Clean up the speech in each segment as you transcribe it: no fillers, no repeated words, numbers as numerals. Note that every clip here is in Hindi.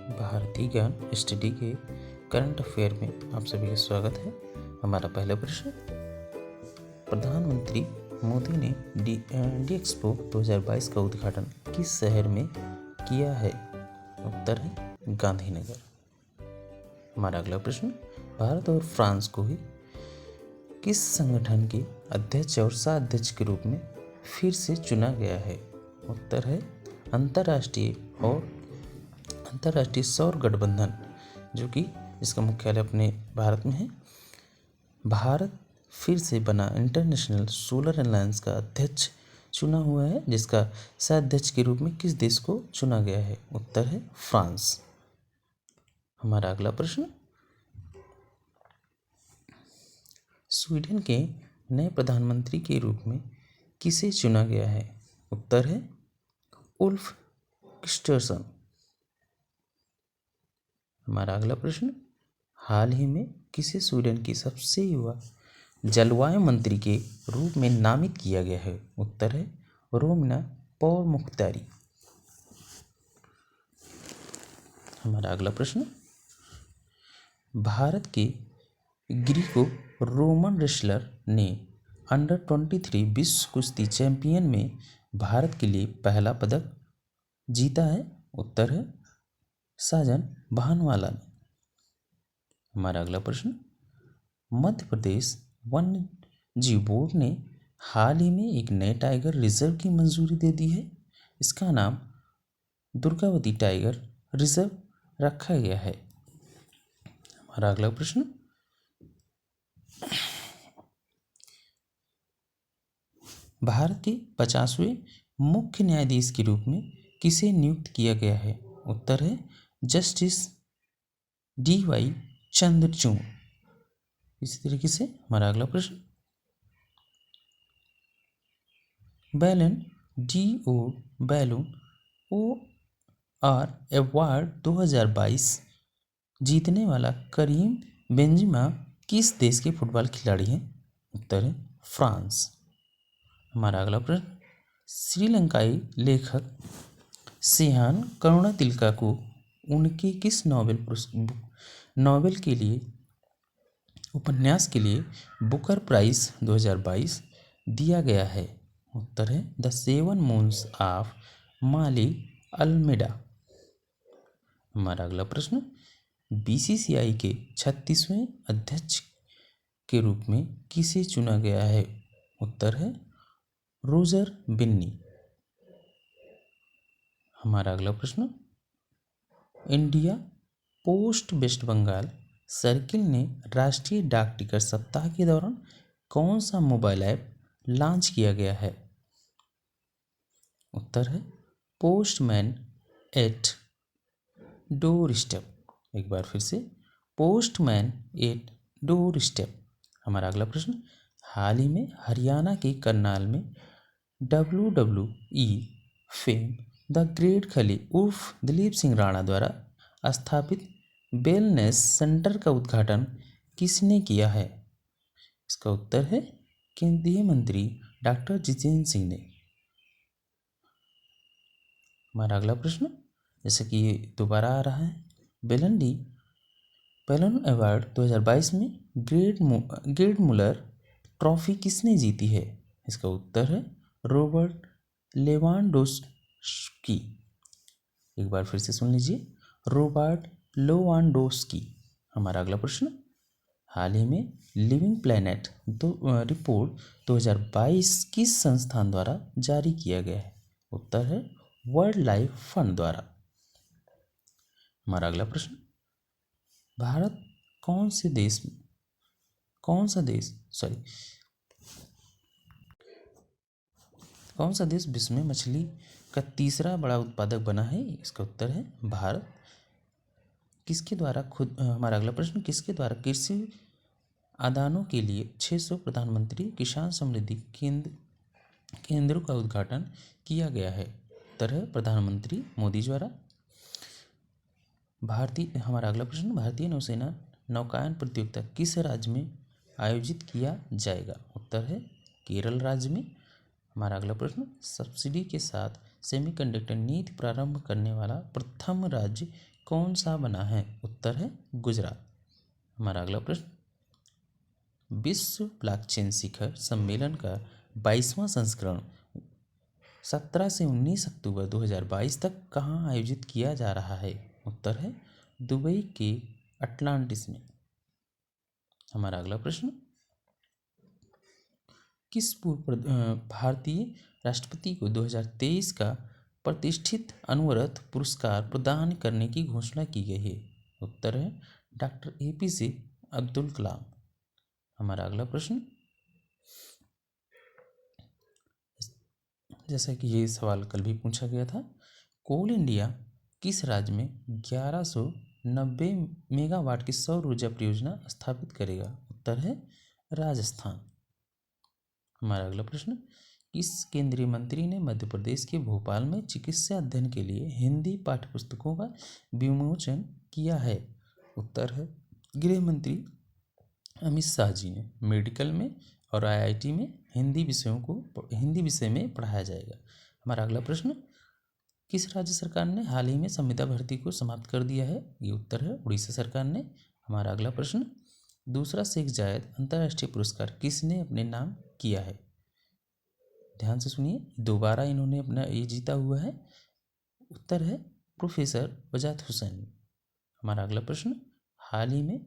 भारतीय ज्ञान स्टडी के करंट अफेयर में आप सभी का स्वागत है। हमारा पहला प्रश्न, प्रधानमंत्री मोदी ने डी एक्सपो 2022 का उद्घाटन किस शहर में किया है? उत्तर है गांधीनगर। हमारा अगला प्रश्न, भारत और फ्रांस को ही किस संगठन के अध्यक्ष और सह अध्यक्ष के रूप में फिर से चुना गया है? उत्तर है अंतर्राष्ट्रीय सौर गठबंधन, जो कि इसका मुख्यालय अपने भारत में है। भारत फिर से बना इंटरनेशनल सोलर अलायंस का अध्यक्ष चुना हुआ है, जिसका सह अध्यक्ष के रूप में किस देश को चुना गया है? उत्तर है फ्रांस। हमारा अगला प्रश्न, स्वीडन के नए प्रधानमंत्री के रूप में किसे चुना गया है? उत्तर है उल्फ क्रिस्टरसन। हमारा अगला प्रश्न, हाल ही में किसे स्वीडन की सबसे युवा जलवायु मंत्री के रूप में नामित किया गया है? उत्तर है रोमिना पौरमुख्तारी। हमारा अगला प्रश्न, भारत के ग्रीको रोमन रेसलर ने अंडर-23 विश्व कुश्ती चैंपियन में भारत के लिए पहला पदक जीता है? उत्तर है साजन भानवाला ने। हमारा अगला प्रश्न, मध्य प्रदेश वन्य जीव बोर्ड ने हाल ही में एक नए टाइगर रिजर्व की मंजूरी दे दी है। इसका नाम दुर्गावती टाइगर रिजर्व रखा गया है। हमारा अगला प्रश्न, भारत के 50वें मुख्य न्यायाधीश के रूप में किसे नियुक्त किया गया है? उत्तर है जस्टिस डी.वाई. चंद्रचूड़। इसी तरीके से हमारा अगला प्रश्न, बैलून ओआर अवार्ड 2022 जीतने वाला करीम बेंजिमा किस देश के फुटबॉल खिलाड़ी हैं? उत्तर है फ्रांस। हमारा अगला प्रश्न, श्रीलंकाई लेखक सेहान करुणातिलका को उनके किस नॉवेल के लिए उपन्यास के लिए बुकर प्राइज 2022 दिया गया है? उत्तर है the 7 moons of Maali Almeida. हमारा अगला प्रश्न, बीसीसीआई के 36वें अध्यक्ष के रूप में किसे चुना गया है? उत्तर है रोजर बिन्नी। हमारा अगला प्रश्न, India post west Bengal circle ने राष्ट्रीय डाक टिकट सप्ताह के दौरान कौन सा मोबाइल ऐप लॉन्च किया गया है? उत्तर है पोस्टमैन एट डोर स्टेप। एक बार फिर से, पोस्टमैन एट डोर स्टेप। हमारा अगला प्रश्न, हाल ही में हरियाणा के करनाल में WWE फेम द ग्रेट खली उर्फ दिलीप सिंह राणा द्वारा स्थापित वेलनेस सेंटर का उद्घाटन किसने किया है? इसका उत्तर है केंद्रीय मंत्री डॉक्टर जितेंद्र सिंह ने। हमारा अगला प्रश्न, जैसे कि दोबारा आ रहा है, बैलन अवार्ड 2022 में ग्रेट मुलर ट्रॉफी किसने जीती है? इसका उत्तर है रॉबर्ट लेवांडोस्की। एक बार फिर से सुन लीजिए, रॉबर्ट लेवांडोस्की। हमारा अगला प्रश्न, हाल ही में लिविंग प्लैनेट रिपोर्ट 2022 किस संस्थान द्वारा जारी किया गया है? उत्तर है वर्ल्ड लाइफ फंड द्वारा। हमारा अगला प्रश्न, भारत कौन सा देश विश्व में मछली का तीसरा बड़ा उत्पादक बना है? इसका उत्तर है भारत। हमारा अगला प्रश्न, किसके द्वारा कृषि आदानों के लिए 600 प्रधानमंत्री किसान समृद्धि केंद्रों का उद्घाटन किया गया है? उत्तर है प्रधानमंत्री मोदी द्वारा। हमारा अगला प्रश्न, भारतीय नौसेना नौकायन प्रतियोगिता किस राज्य में आयोजित किया जाएगा? उत्तर है केरल राज्य में। हमारा अगला प्रश्न, सब्सिडी के साथ सेमीकंडक्टर नीति प्रारंभ करने वाला प्रथम राज्य कौन सा बना है? उत्तर है गुजरात। हमारा अगला प्रश्न, विश्व ब्लॉकचेन शिखर सम्मेलन का 22वां संस्करण 17 से 19 अक्टूबर 2022 तक कहाँ आयोजित किया जा रहा है? उत्तर है दुबई के अटलांटिस में। हमारा अगला प्रश्न, किस पूर्व भारतीय राष्ट्रपति को 2023 का प्रतिष्ठित अनवरत पुरस्कार प्रदान करने की घोषणा की गई है? उत्तर है डॉक्टर APJ अब्दुल कलाम। हमारा अगला प्रश्न, जैसा कि ये सवाल कल भी पूछा गया था, कोल इंडिया किस राज्य में 1190 मेगावाट की सौर ऊर्जा परियोजना स्थापित करेगा? उत्तर है राजस्थान। हमारा अगला प्रश्न, किस केंद्रीय मंत्री ने मध्य प्रदेश के भोपाल में चिकित्सा अध्ययन के लिए हिंदी पाठ्यपुस्तकों का विमोचन किया है? उत्तर है गृह मंत्री अमित शाह जी ने। मेडिकल में और IIT में हिंदी विषय में पढ़ाया जाएगा। हमारा अगला प्रश्न, किस राज्य सरकार ने हाल ही में संविदा भर्ती को समाप्त कर दिया है? ये उत्तर है उड़ीसा सरकार ने। हमारा अगला प्रश्न, दूसरा शेख जायद अंतर्राष्ट्रीय पुरस्कार किसने अपने नाम किया है? ध्यान से सुनिए, दोबारा इन्होंने अपना ये जीता हुआ है। उत्तर है प्रोफेसर वजात हुसैन। हमारा अगला प्रश्न, हाल ही में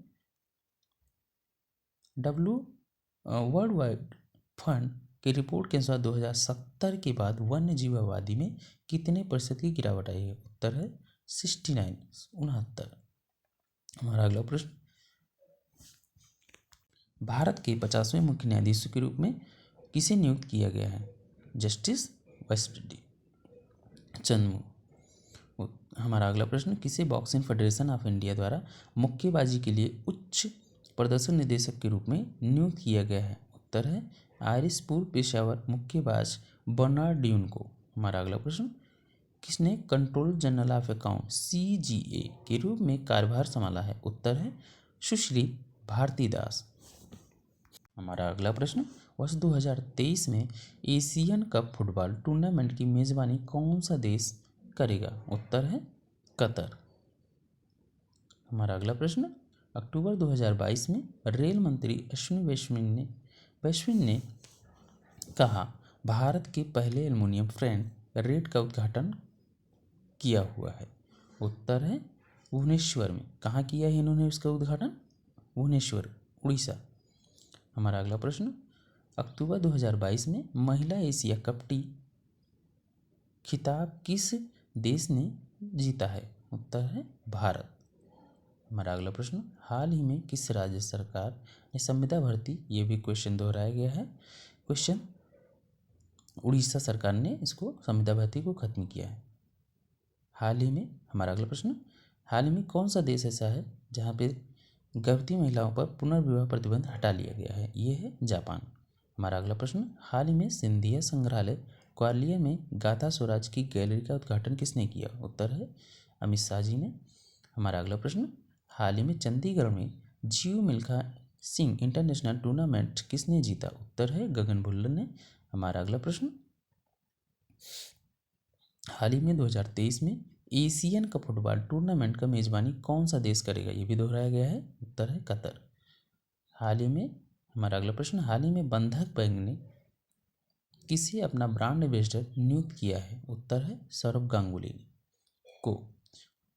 वर्ल्ड वाइड फंड की रिपोर्ट के अनुसार 2070 के बाद वन्य जीव आबादी में कितने % की गिरावट आई है? उत्तर है 69। हमारा अगला प्रश्न, भारत के 50वें मुख्य न्यायाधीश के रूप में किसे नियुक्त किया गया है? जस्टिस वेस्टडी चंद्रमू। हमारा अगला प्रश्न, किसे बॉक्सिंग फेडरेशन ऑफ इंडिया द्वारा मुक्केबाजी के लिए उच्च प्रदर्शन निदेशक के रूप में नियुक्त किया गया है? उत्तर है आयरिश पूर्व पेशावर मुक्केबाज बर्नार्ड ड्यून को। हमारा अगला प्रश्न, किसने controller general of account CGA के रूप में कार्यभार संभाला है? उत्तर है सुश्री भारती दास। हमारा अगला प्रश्न, वर्ष 2023 में एशियन कप फुटबॉल टूर्नामेंट की मेजबानी कौन सा देश करेगा? उत्तर है कतर। हमारा अगला प्रश्न, अक्टूबर 2022 में रेल मंत्री अश्विनी वैष्णव ने कहा भारत के पहले एल्युमिनियम फ्रेम रेट का उद्घाटन किया हुआ है? उत्तर है भुवनेश्वर में। कहाँ किया है इन्होंने उसका उद्घाटन? भुवनेश्वर, उड़ीसा। हमारा अगला प्रश्न, अक्टूबर 2022 में महिला एशिया कप टी खिताब किस देश ने जीता है? उत्तर है भारत। हमारा अगला प्रश्न, हाल ही में किस राज्य सरकार ने संविदा भर्ती, ये भी क्वेश्चन दोहराया गया है, क्वेश्चन उड़ीसा सरकार ने इसको संविदा भर्ती को खत्म किया है हाल ही में। हमारा अगला प्रश्न, हाल ही में कौन सा देश ऐसा है जहाँ पे गर्भवती महिलाओं पर पुनर्विवाह प्रतिबंध हटा लिया गया है? ये है जापान। हमारा अगला प्रश्न, हाल ही में सिंधिया संग्रहालय ग्वालियर में गाथा स्वराज की गैलरी का उद्घाटन किसने किया? उत्तर है अमित शाह जी ने। हमारा अगला प्रश्न, हाल ही में चंडीगढ़ में जियो मिल्खा सिंह इंटरनेशनल टूर्नामेंट किसने जीता? उत्तर है गगन भुल्लर ने। हमारा अगला प्रश्न, हाल ही में 2023 में एशियन कप फुटबॉल टूर्नामेंट का मेजबानी कौन सा देश करेगा? ये भी दोहराया गया है। उत्तर है कतर। हाल ही में, हमारा अगला प्रश्न, हाल ही में बंधक बैंक ने किसे अपना ब्रांड एम्बेसडर नियुक्त किया है? उत्तर है सौरभ गांगुली को।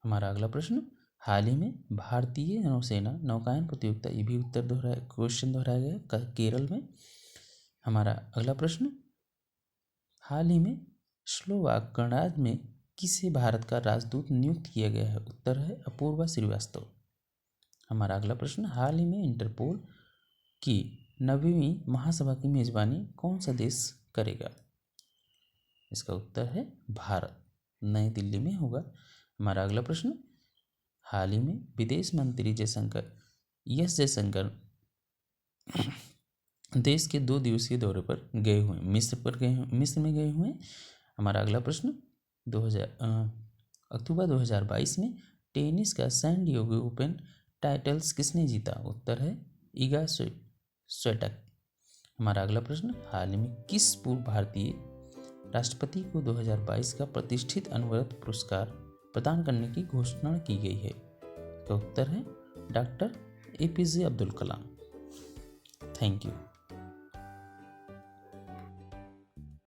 हमारा अगला प्रश्न, हाल ही में भारतीय नौसेना नौकायन प्रतियोगिता, ये भी क्वेश्चन दोहराया गया केरल में। हमारा अगला प्रश्न, हाल ही में स्लोवाक गणराज्य में किसे भारत का राजदूत नियुक्त किया गया है? उत्तर है अपूर्वा श्रीवास्तव। हमारा अगला प्रश्न, हाल ही में इंटरपोल की 9वीं महासभा की मेजबानी कौन सा देश करेगा? इसका उत्तर है भारत, नई दिल्ली में होगा। हमारा अगला प्रश्न, हाल ही में विदेश मंत्री एस जयशंकर देश के 2 दिवसीय दौरे पर गए हुए, मिस्र में गए हुए। हमारा अगला प्रश्न, अक्टूबर 2022 में टेनिस का सैन डिएगो ओपन टाइटल्स किसने जीता? उत्तर है इगा स्विएटेक। हमारा अगला प्रश्न, हाल ही में किस पूर्व भारतीय राष्ट्रपति को 2022 का प्रतिष्ठित अनवरत पुरस्कार प्रदान करने की घोषणा की गई है? इसका उत्तर है doctor APJ Abdul Kalam. Thank you.